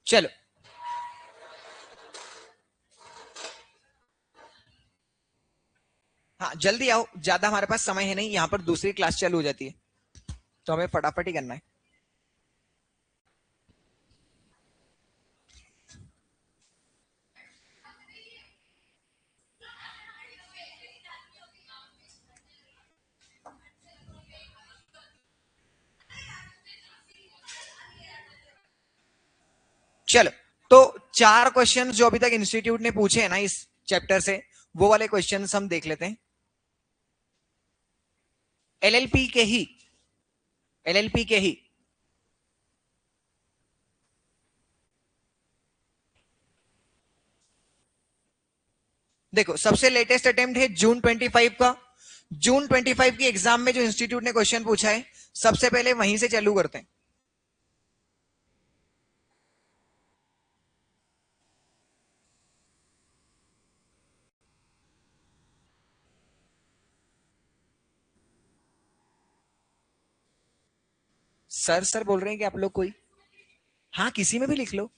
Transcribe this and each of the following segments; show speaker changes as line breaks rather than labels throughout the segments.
चलो हाँ जल्दी आओ, ज्यादा हमारे पास समय है नहीं, यहाँ पर दूसरी क्लास चालू हो जाती है तो हमें फटाफट ही करना है। चलो, तो 4 क्वेश्चन जो अभी तक इंस्टीट्यूट ने पूछे हैं ना इस चैप्टर से, वो वाले क्वेश्चन हम देख लेते हैं। एलएलपी के ही, एलएलपी के ही देखो, सबसे लेटेस्ट अटेम्प्ट है जून 25 का। जून 25 की एग्जाम में जो इंस्टीट्यूट ने क्वेश्चन पूछा है, सबसे पहले वहीं से चालू करते हैं। सर सर बोल रहे हैं कि आप लोग कोई, हाँ किसी में भी लिख लो।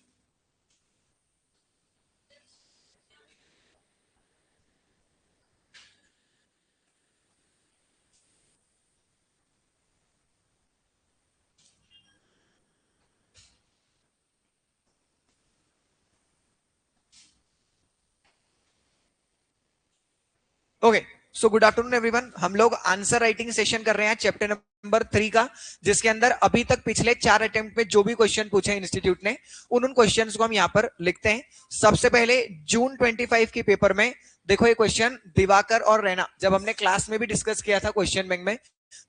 Okay, so good afternoon everyone. हम लोग आंसर राइटिंग सेशन कर रहे हैं चैप्टर नंबर 3 का, जिसके अंदर अभी तक पिछले 4 अटेम्प्ट में जो भी क्वेश्चन पूछे इंस्टीट्यूट ने, उन क्वेश्चंस को हम यहाँ पर लिखते हैं। सबसे पहले जून 25 की पेपर में देखो, ये क्वेश्चन दिवाकर और रैना, जब हमने क्लास में भी डिस्कस किया था क्वेश्चन बैंक में,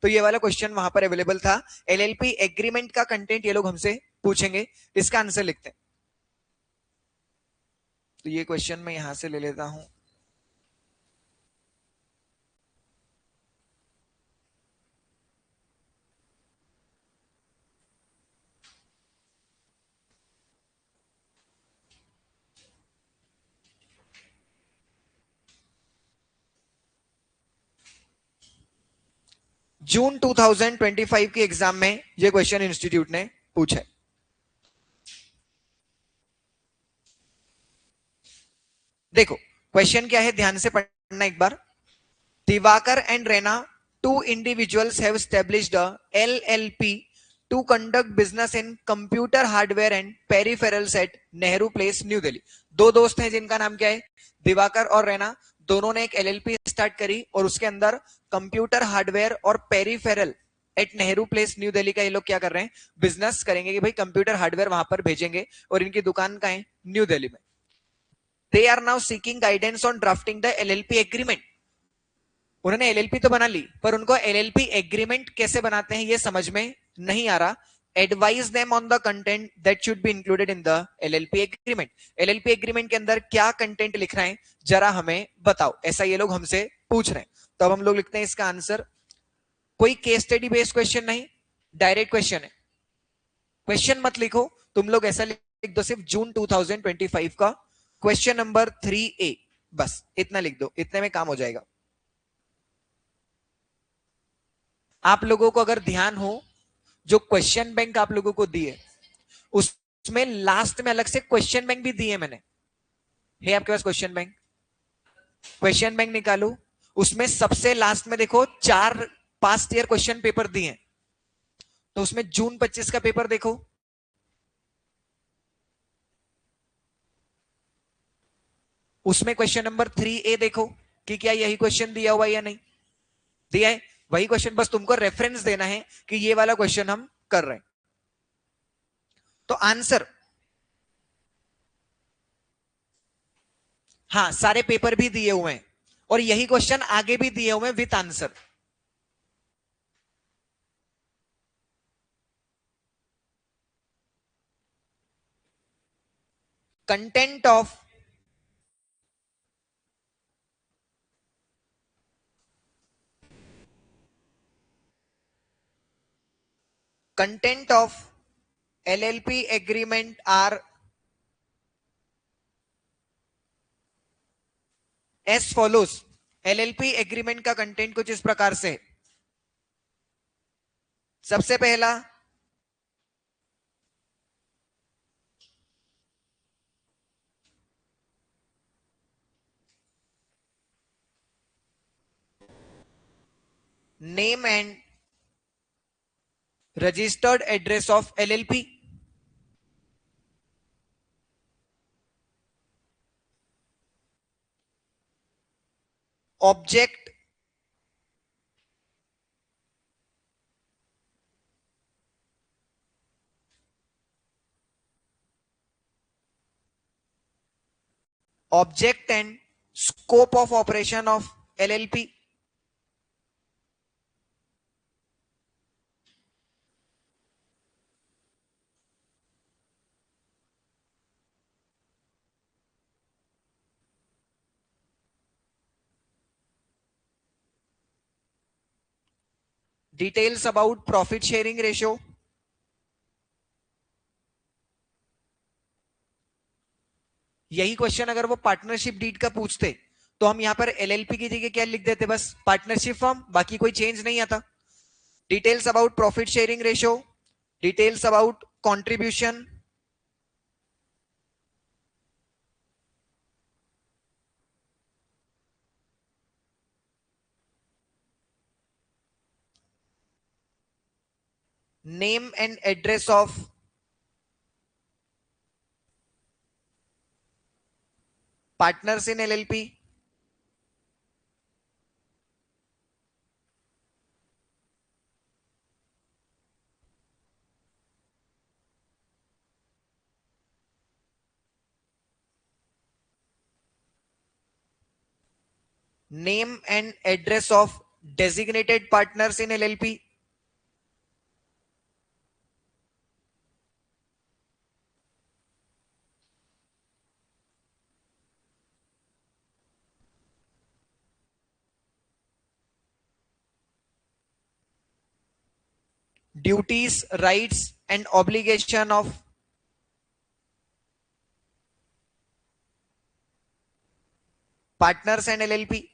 तो ये वाला क्वेश्चन वहां पर अवेलेबल था। एलएलपी एग्रीमेंट का कंटेंट ये लोग हमसे पूछेंगे, इसका आंसर लिखते हैं। तो ये क्वेश्चन मैं यहां से ले लेता हूं। जून 2025 की एग्जाम में ये क्वेश्चन इंस्टीट्यूट ने पूछा है। देखो क्वेश्चन क्या है, ध्यान से पढ़ना एक बार। Diwakar and Raina, two individuals have established a LLP to conduct business in computer hardware and peripherals at Nehru place New Delhi. दो दोस्त हैं जिनका नाम क्या है, दिवाकर और रैना। दोनों ने एक एलएलपी स्टार्ट करी और उसके अंदर कंप्यूटर हार्डवेयर और peripheral at Nehru place New Delhi का ये लोग क्या कर रहे हैं, बिजनेस करेंगे कि भाई कंप्यूटर हार्डवेयर वहां पर भेजेंगे, और इनकी दुकान का है न्यू दिल्ली में। They are now seeking guidance on drafting the LLP agreement. उन्होंने एलएलपी तो बना ली, पर उनको एलएलपी एग्रीमेंट कैसे बनाते हैं ये समझ में नहीं आ रहा। Advise them on the content that should be included in the LLP agreement. LLP agreement के अंदर क्या कंटेंट लिख रहे हैं जरा हमें बताओ, ऐसा ये लोग हमसे पूछ रहे हैं। तो अब हम लोग लिखते हैं इसका आंसर। कोई केस स्टडी बेस्ड क्वेश्चन नहीं, डायरेक्ट क्वेश्चन है। क्वेश्चन मत लिखो तुम लोग, ऐसा लिख दो सिर्फ जून 2025 का क्वेश्चन नंबर 3A, बस इतना लिख दो, इतने में काम हो जाएगा। आप लोगों को अगर ध्यान हो, जो क्वेश्चन बैंक आप लोगों को दिए, उसमें लास्ट में अलग से क्वेश्चन बैंक भी दिए मैंने। है आपके पास क्वेश्चन बैंक? क्वेश्चन बैंक निकालो, उसमें सबसे लास्ट में देखो 4 पास्ट ईयर क्वेश्चन पेपर दिए, तो उसमें जून 25 का पेपर देखो। उसमें क्वेश्चन नंबर 3A देखो कि क्या यही क्वेश्चन दिया हुआ है या नहीं दिया है। वही क्वेश्चन, बस तुमको रेफरेंस देना है कि ये वाला क्वेश्चन हम कर रहे हैं। तो आंसर, हाँ सारे पेपर भी दिए हुए हैं, और यही क्वेश्चन आगे भी दिए हुए हैं with answer. Content of, content of LLP agreement R S follows. LLP agreement का कंटेंट कुछ इस प्रकार से, सबसे पहला name and registered address of LLP. Object and scope of operation of LLP. Details about profit sharing ratio. यही question अगर वो पार्टनरशिप डीड का पूछते तो हम यहां पर LLP की जगह क्या लिख देते, बस पार्टनरशिप फॉर्म, बाकी कोई चेंज नहीं आता. Details about profit sharing ratio, details about contribution, name and address of partners in LLP, name and address of designated partners in LLP, duties, rights and obligation of partners and LLP,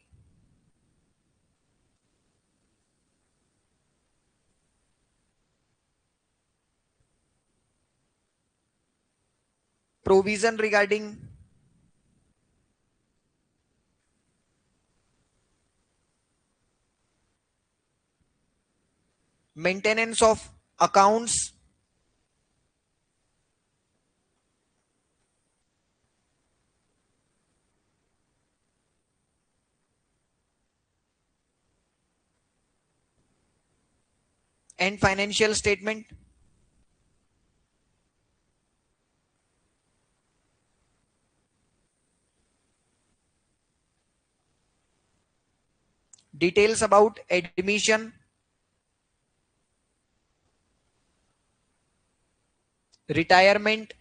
provision regarding maintenance of accounts, and financial statement. Details about admission, retirement,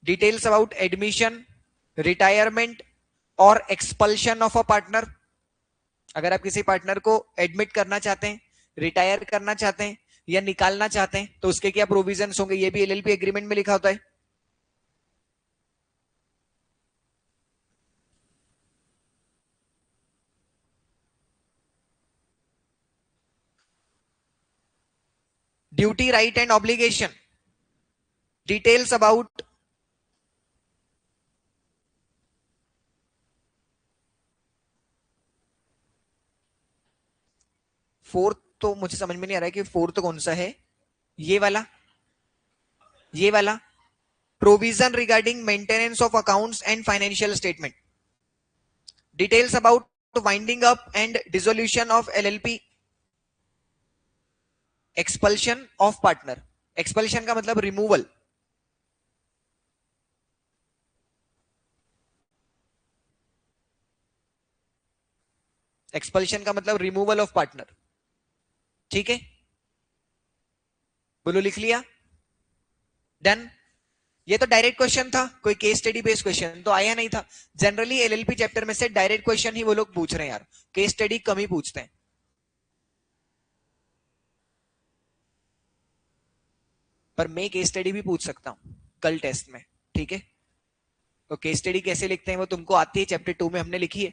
details about admission, retirement और expulsion of a partner. अगर आप किसी partner को admit करना चाहते हैं, retire करना चाहते हैं या निकालना चाहते हैं तो उसके क्या प्रोविजंस होंगे, ये भी LLP एग्रीमेंट में लिखा होता है. Duty, right and obligation, details about fourth, तो मुझे समझ में नहीं आ रहा है कि फोर्थ कौन सा है. ये वाला, ये वाला provision regarding maintenance of accounts and financial statement, details about winding up and dissolution of LLP, expulsion of partner. Expulsion का मतलब रिमूवल, एक्सपल्शन का मतलब रिमूवल ऑफ पार्टनर. ठीक है, बोलो लिख लिया, डन. ये तो डायरेक्ट क्वेश्चन था, कोई केस स्टडी बेस्ड क्वेश्चन तो आया नहीं था. जनरली LLP चैप्टर में से डायरेक्ट क्वेश्चन ही वो लोग पूछ रहे हैं यार, केस स्टडी कम ही पूछते हैं. पर मैं केस स्टडी भी पूछ सकता हूं कल टेस्ट में. ठीक है, तो केस स्टडी कैसे लिखते हैं वो तुमको आती है, चैप्टर 2 में हमने लिखी है.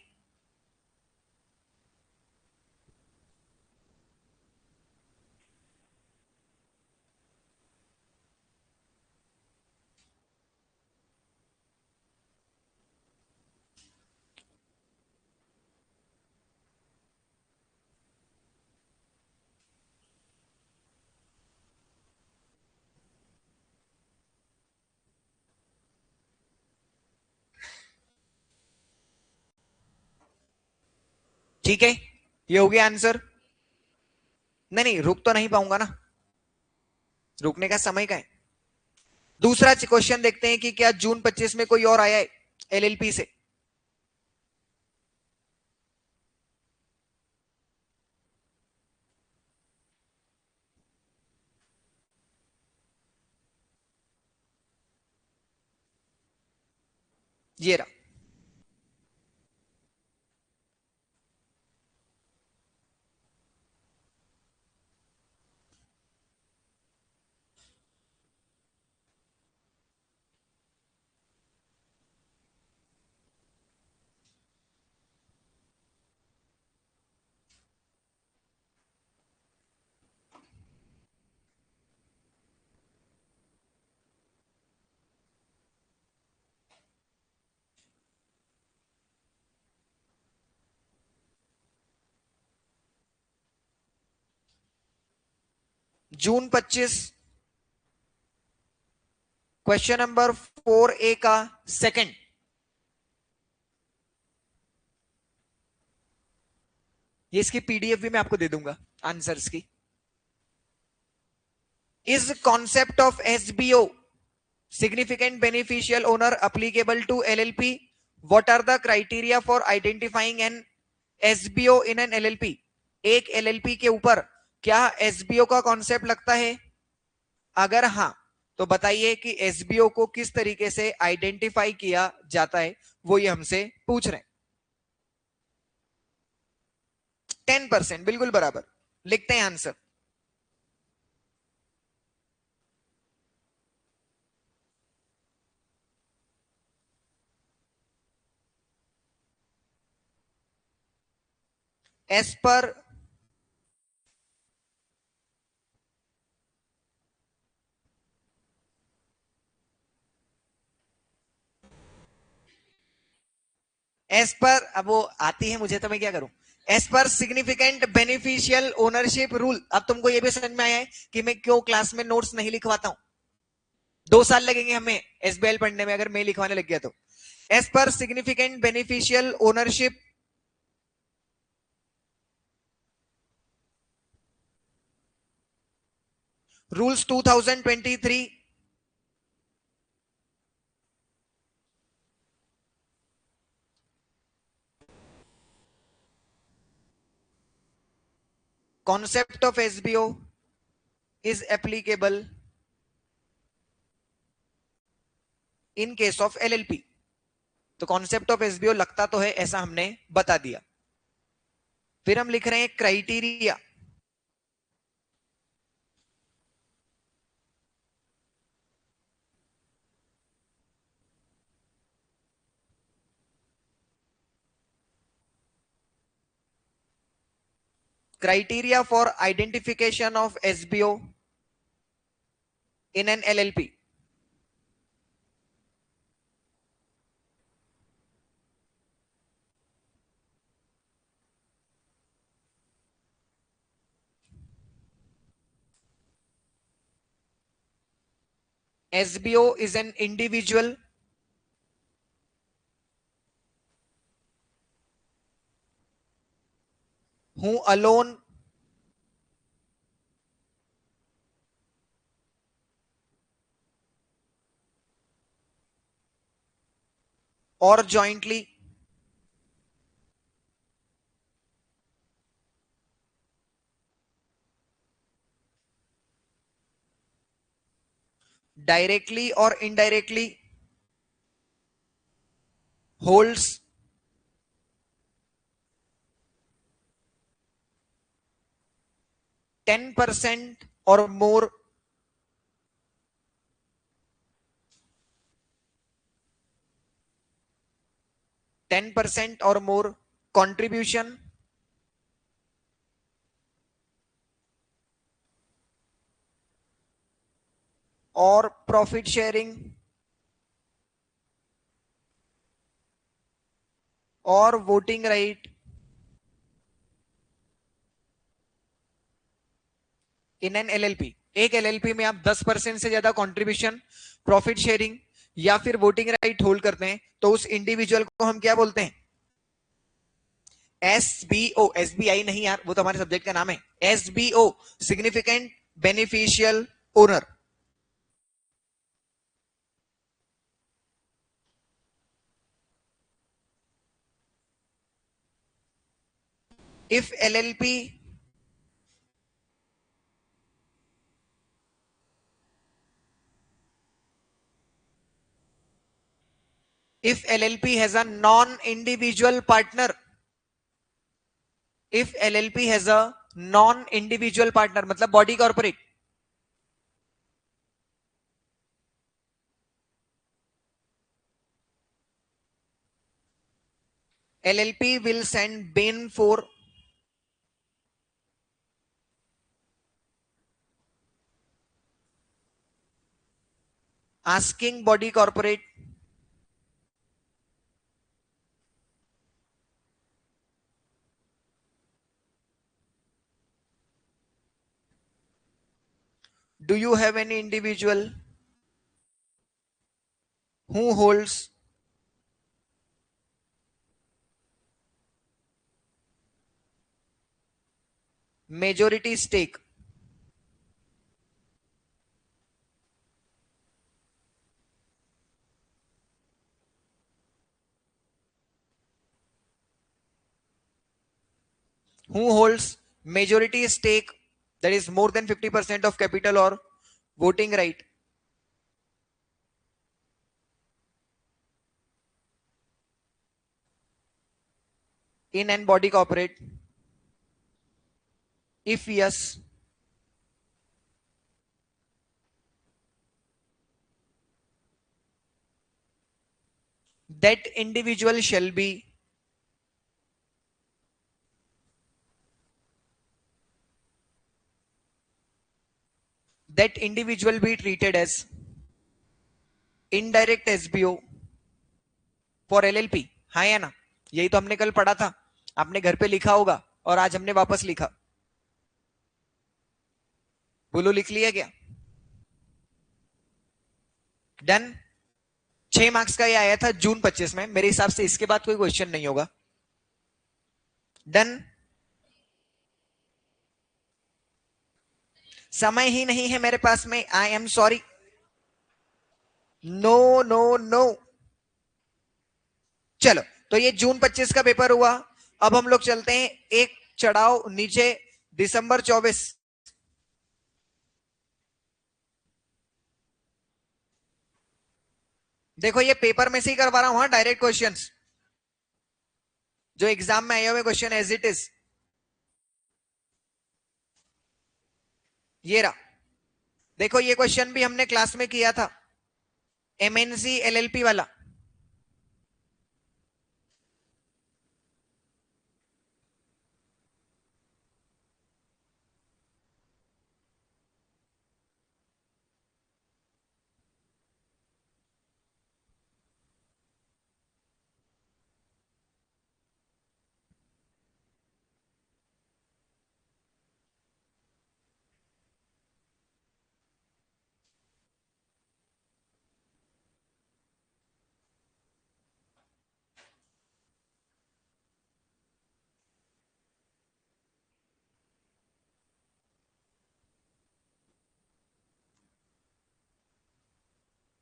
ठीक है, ये हो गया आंसर। नहीं नहीं, रुक तो नहीं पाऊंगा ना, रुकने का समय का है। दूसरा क्वेश्चन देखते हैं कि क्या जून 25 में कोई और आया है एलएलपी से। ये रहा। जून 25, क्वेश्चन नंबर 4A का सेकंड। ये इसकी पीडीएफ भी मैं आपको दे दूंगा आंसर्स की। Is concept of SBO significant beneficial owner applicable to LLP? What are the criteria for identifying an SBO in an LLP? एक LLP के ऊपर क्या SBO का कॉन्सेप्ट लगता है? अगर हाँ तो बताइए कि SBO को किस तरीके से आइडेंटिफाई किया जाता है, वो ये हमसे पूछ रहे हैं। 10%, बिल्कुल बराबर। लिखते हैं आंसर। एज पर अब वो आती है मुझे तो मैं क्या करूं। As per significant beneficial ownership rule. अब तुमको ये भी समझ में आया है कि मैं क्यों क्लास में नोट्स नहीं लिखवाता हूं। 2 साल लगेंगे हमें एसबीएल पढ़ने में अगर मैं लिखवाने लग गया तो। As per significant beneficial ownership rules 2023, concept of SBO is applicable in case of LLP। तो कॉन्सेप्ट ऑफ एसबीओ लगता तो है, ऐसा हमने बता दिया। फिर हम लिख रहे हैं criteria. criteria for identification of SBO in an LLP। SBO is an individual who alone or jointly directly or indirectly holds 10% or more 10% or more contribution or profit sharing or voting right in an LLP. एक LLP में आप 10% से ज्यादा contribution, profit sharing या फिर voting right hold करते हैं तो उस इंडिविजुअल को हम क्या बोलते हैं? SBO, SBI नहीं यार, वो तो हमारे सब्जेक्ट का नाम है. SBO, significant beneficial owner. If LLP has a non-individual partner, if LLP has a non-individual partner मतलब body corporate, LLP will send BIN for asking body corporate do you have any individual who holds majority stake who holds majority stake, that is more than 50% of capital or voting right in an body corporate? If yes, that individual shall be treated as indirect SBO for LLP. हाँ या ना, यही तो हमने कल पढ़ा था, आपने घर पे लिखा होगा और आज हमने वापस लिखा. बोलो लिख लिया क्या? डन. 6 मार्क्स का ये आया था जून 25 में, मेरे हिसाब से इसके बाद कोई क्वेश्चन नहीं होगा. डन. समय ही नहीं है मेरे पास में, I am sorry. No no no. चलो, तो ये जून 25 का पेपर हुआ. अब हम लोग चलते हैं एक चढ़ाव नीचे, दिसंबर 24. देखो ये पेपर में से ही करवा रहा हूं, डायरेक्ट क्वेश्चंस जो एग्जाम में आए हुए क्वेश्चन एज इट इज. ये रहा. देखो ये क्वेश्चन भी हमने क्लास में किया था, एमएनसी एलएलपी वाला.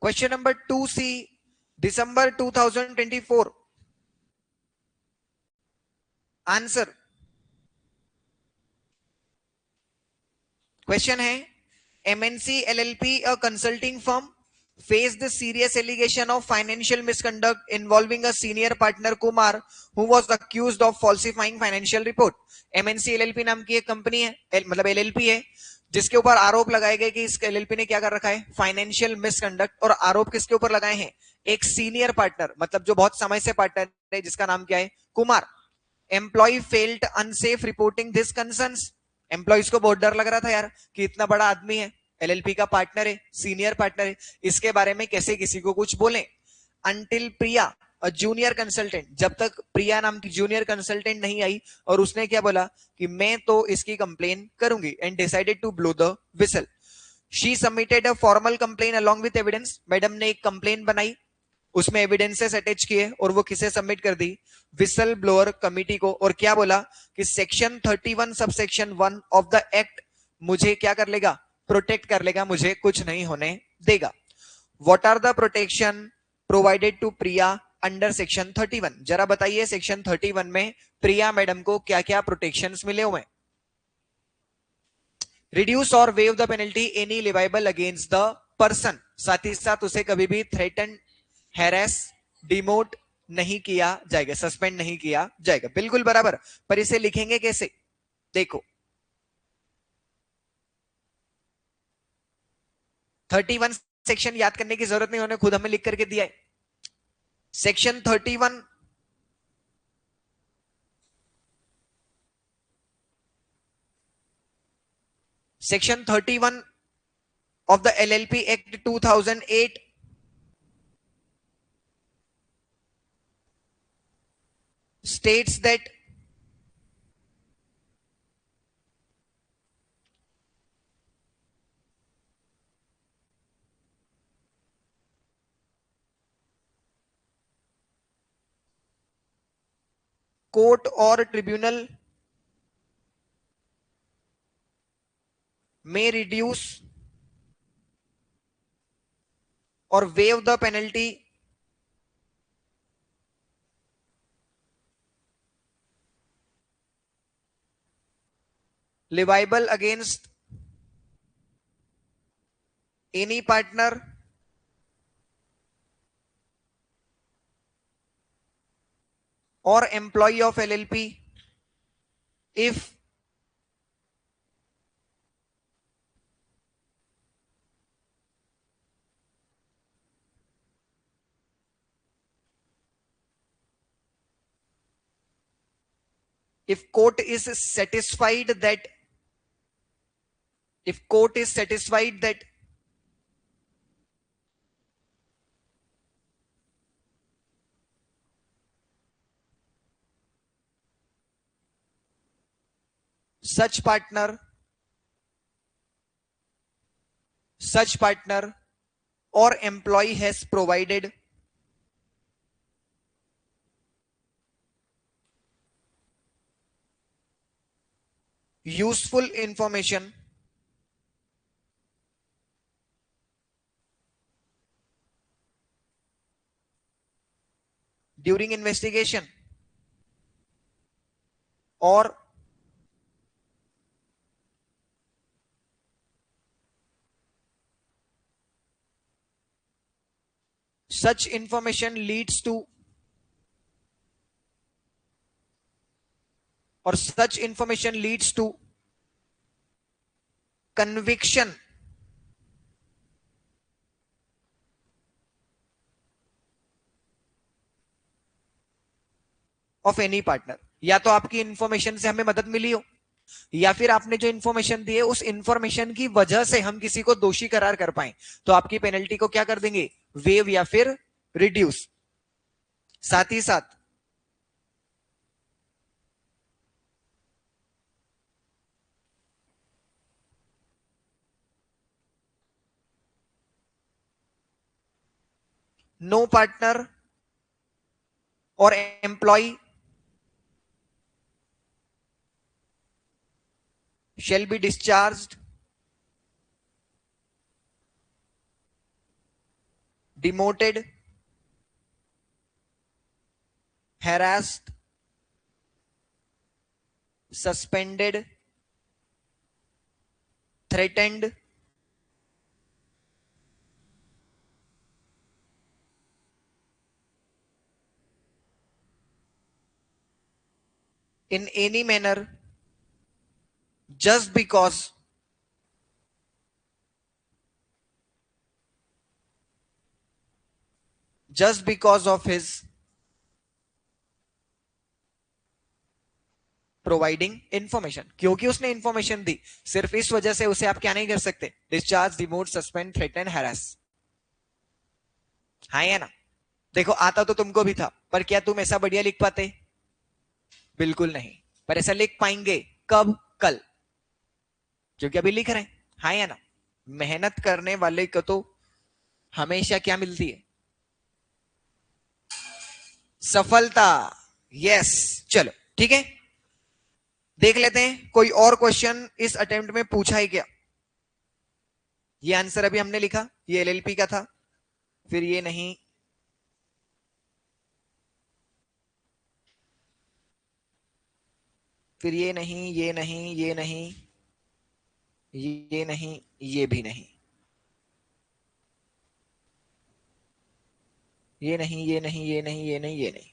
क्वेश्चन नंबर 2C, दिसंबर 2024. आंसर. क्वेश्चन है, MNC LLP a consulting firm faced the serious allegation of financial misconduct involving a senior partner Kumar who was accused of falsifying financial report. MNC LLP नाम की एक company है, मतलब LLP है, जिसके ऊपर आरोप लगाए गए कि इस LLP ने क्या कर रखा है, फाइनेंशियल मिसकंडक्ट. और आरोप किसके ऊपर लगाए हैं? एक सीनियर पार्टनर, मतलब जो बहुत समय से पार्टनर है, जिसका नाम क्या है? Kumar. Employ failed unsafe reporting this concerns. Employees को बहुत डर लग रहा था यार कि इतना बड़ा आदमी है, एलएलपी का पार्टनर है, सीनियर पार्टनर है, इसके बारे में कैसे किसी को कुछ बोले. अंटिल प्रिया जूनियर कंसल्टेंट, जब तक प्रिया नाम की जूनियर कंसल्टेंट नहीं आई और उसने क्या बोला कि मैं तो इसकी कंप्लेन करूंगी, and decided to blow the whistle. She submitted a formal complain along with evidence. Madam ने एक कंप्लेन बनाई, उसमें एविडेंसेस अटैच किए और वो किसे सबमिट कर दी, विसल ब्लोअर कमिटी को, और क्या बोला कि section 31 subsection 1 of the act मुझे क्या कर लेगा, प्रोटेक्ट कर लेगा, मुझे कुछ नहीं होने देगा। What are the protection provided to Priya under section 31? जरा बताइए सेक्शन 31 में प्रिया मैडम को क्या क्या प्रोटेक्शंस मिले हुए? रिड्यूस और waive the penalty any leviable against the person, साथ ही साथ उसे कभी भी थ्रेटन, हैरेस, डिमोट नहीं किया जाएगा, सस्पेंड नहीं किया जाएगा। बिल्कुल बराबर, पर इसे लिखेंगे कैसे? देखो 31 सेक्शन याद करने की जरूरत नहीं, उन्होंने खुद हमें लिख करके दिया है। Section 31 section 31 of the LLP Act 2008 states that court or tribunal may reduce or waive the penalty liable against any partner or employee of LLP if court is satisfied that such partner or employee has provided useful information during investigation or such information leads to conviction of any partner. या तो आपकी information से हमें मदद मिली हो, या फिर आपने जो इंफॉर्मेशन दी है उस इंफॉर्मेशन की वजह से हम किसी को दोषी करार कर पाए, तो आपकी पेनल्टी को क्या कर देंगे, वेव या फिर रिड्यूस। साथ ही साथ नो पार्टनर और employ shall be discharged, demoted, harassed, suspended, threatened, in any manner just because of his providing information, क्योंकि उसने इंफॉर्मेशन दी, सिर्फ इस वजह से उसे आप क्या नहीं कर सकते, discharge, demote, suspend, threaten, harass. हाँ या ना? देखो आता तो तुमको भी था, पर क्या तुम ऐसा बढ़िया लिख पाते? बिल्कुल नहीं। पर ऐसा लिख पाएंगे कब? कल, क्योंकि अभी लिख रहे हैं। हाँ या ना? मेहनत करने वाले को तो हमेशा क्या मिलती है? सफलता। यस, चलो ठीक है, देख लेते हैं कोई और क्वेश्चन इस अटेम्प्ट में पूछा है क्या। ये आंसर अभी हमने लिखा, ये एलएलपी का था, फिर ये नहीं, फिर ये नहीं, ये नहीं, ये नहीं, ये नहीं, ये भी नहीं, ये नहीं, ये नहीं, ये नहीं, ये नहीं, ये नहीं।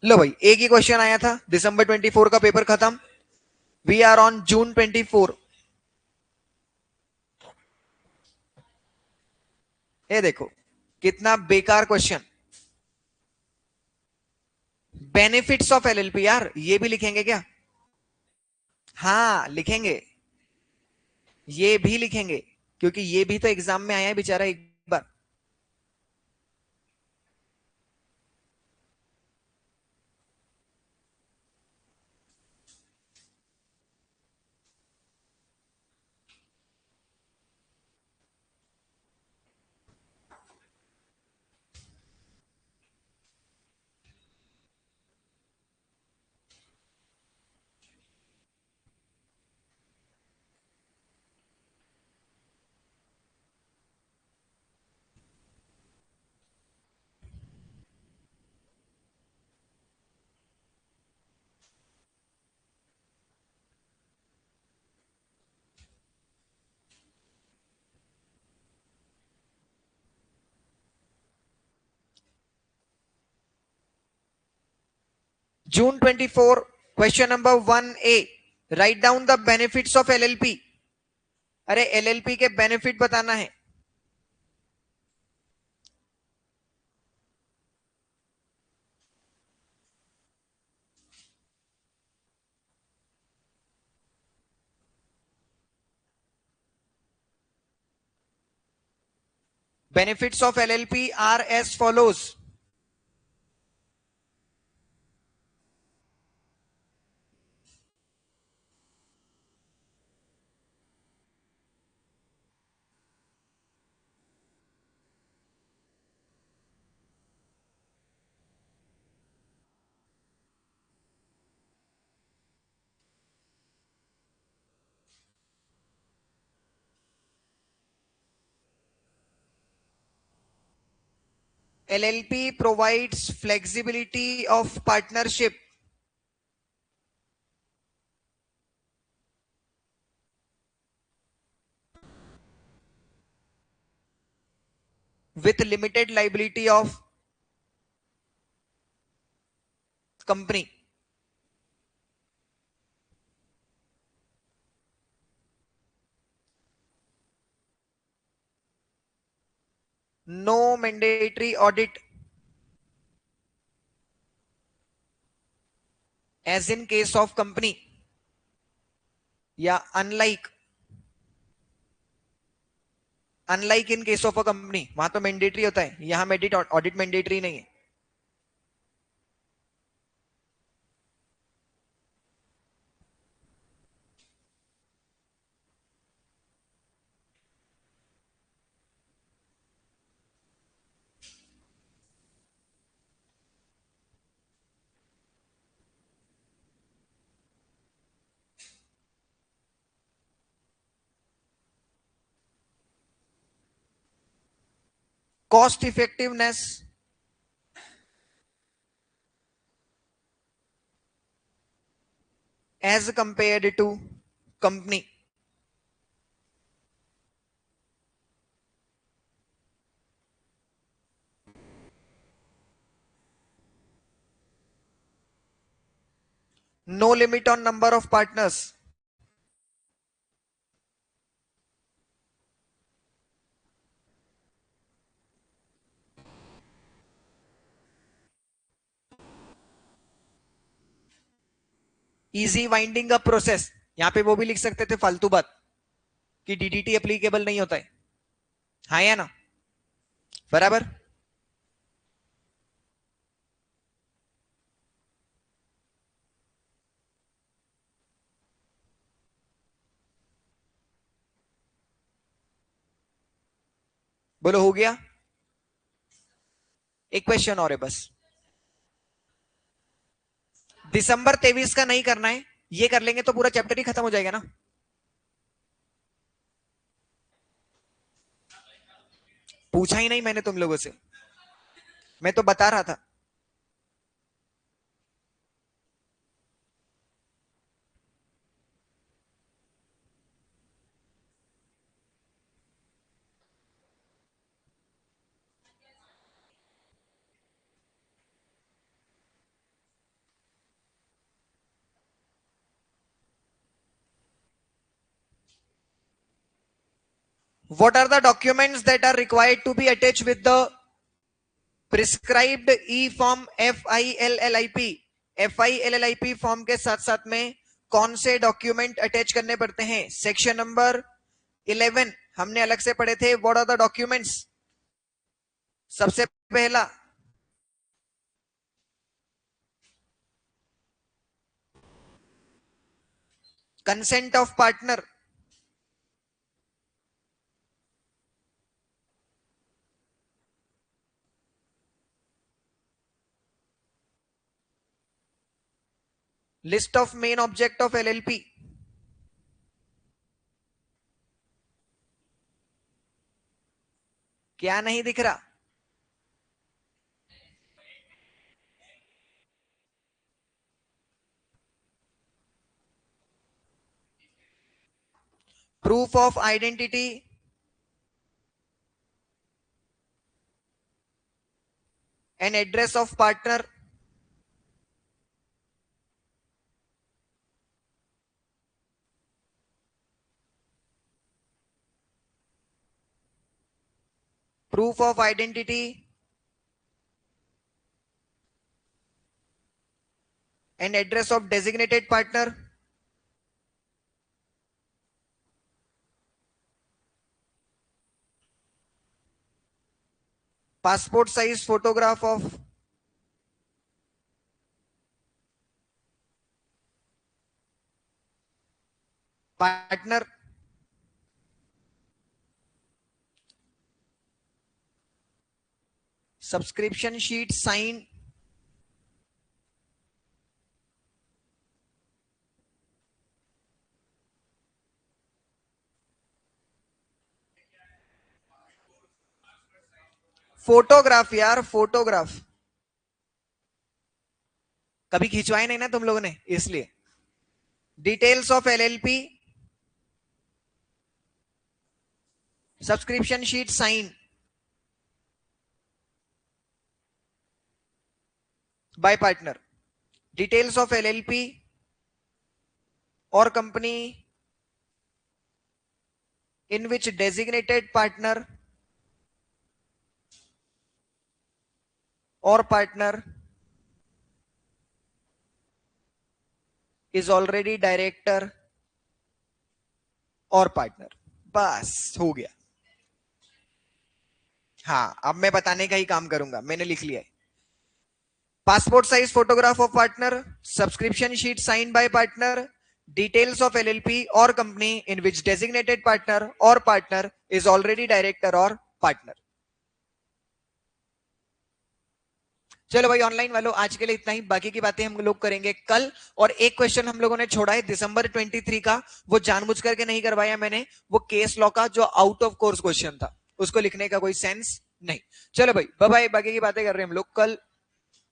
लो भाई, एक ही क्वेश्चन आया था, दिसंबर 24 का पेपर खत्म, वी आर ऑन जून 24। ये देखो कितना बेकार क्वेश्चन। बेनिफिट्स ऑफ एलएलपी, यार ये भी लिखेंगे क्या? हाँ लिखेंगे, ये भी लिखेंगे, क्योंकि ये भी तो एग्जाम में आया है बेचारा एक बार। June 24, question number 1A, write down the benefits of LLP. अरे एलएलपी के बेनिफिट बताना है। Benefits of LLP are as follows. LLP provides flexibility of partnership with limited liability of company. No mandatory audit as in case of company, या unlike in case of a company, वहां तो mandatory होता है, यहां audit mandatory नहीं है। Cost effectiveness as compared to company. No limit on number of partners. Easy winding up process, यहां पे वो भी लिख सकते थे फालतू बात कि डीडीटी एप्लीकेबल नहीं होता है। हाँ या ना, बराबर। बोलो हो गया? एक क्वेश्चन और है बस। दिसंबर 23 का नहीं करना है, ये कर लेंगे तो पूरा चैप्टर ही खत्म हो जाएगा ना। पूछा ही नहीं मैंने तुम लोगों से, मैं तो बता रहा था। What are the documents that are required to be attached with the prescribed e-form FILLIP? FILLIP form के साथ साथ में कौन से डॉक्यूमेंट अटैच करने पड़ते हैं? सेक्शन नंबर 11 हमने अलग से पढ़े थे। What are the documents? सबसे पहला consent of partner, list of main object of LLP, क्या नहीं दिख रहा? Proof of identity, and address of partner, proof of identity and address of designated partner, passport size photograph of partner, subscription sheet signed, photograph यार, photograph कभी खिंचवाए नहीं ना तुम लोगों ने, इसलिए। Details of LLP, subscription sheet sign by partner, details of LLP और company in which designated partner or partner is already director और पार्टनर। बस हो गया। हाँ, अब मैं बताने का ही काम करूंगा, मैंने लिख लिया है। Passport size photograph of partner, subscription sheet sign by partner, details of LLP और company in which designated partner और पार्टनर इज ऑलरेडी डायरेक्टर और पार्टनर। चलो भाई ऑनलाइन वालों, आज के लिए इतना ही, बाकी की बातें हम लोग करेंगे कल। और एक क्वेश्चन हम लोगों ने छोड़ा है दिसंबर 23 का, वो जानबूझ करके नहीं करवाया मैंने, वो केस लॉ का जो आउट ऑफ कोर्स क्वेश्चन था, उसको लिखने का कोई सेंस नहीं। चलो भाई बाय बाय, बाकी की बातें कर रहे हैं हम लोग कल।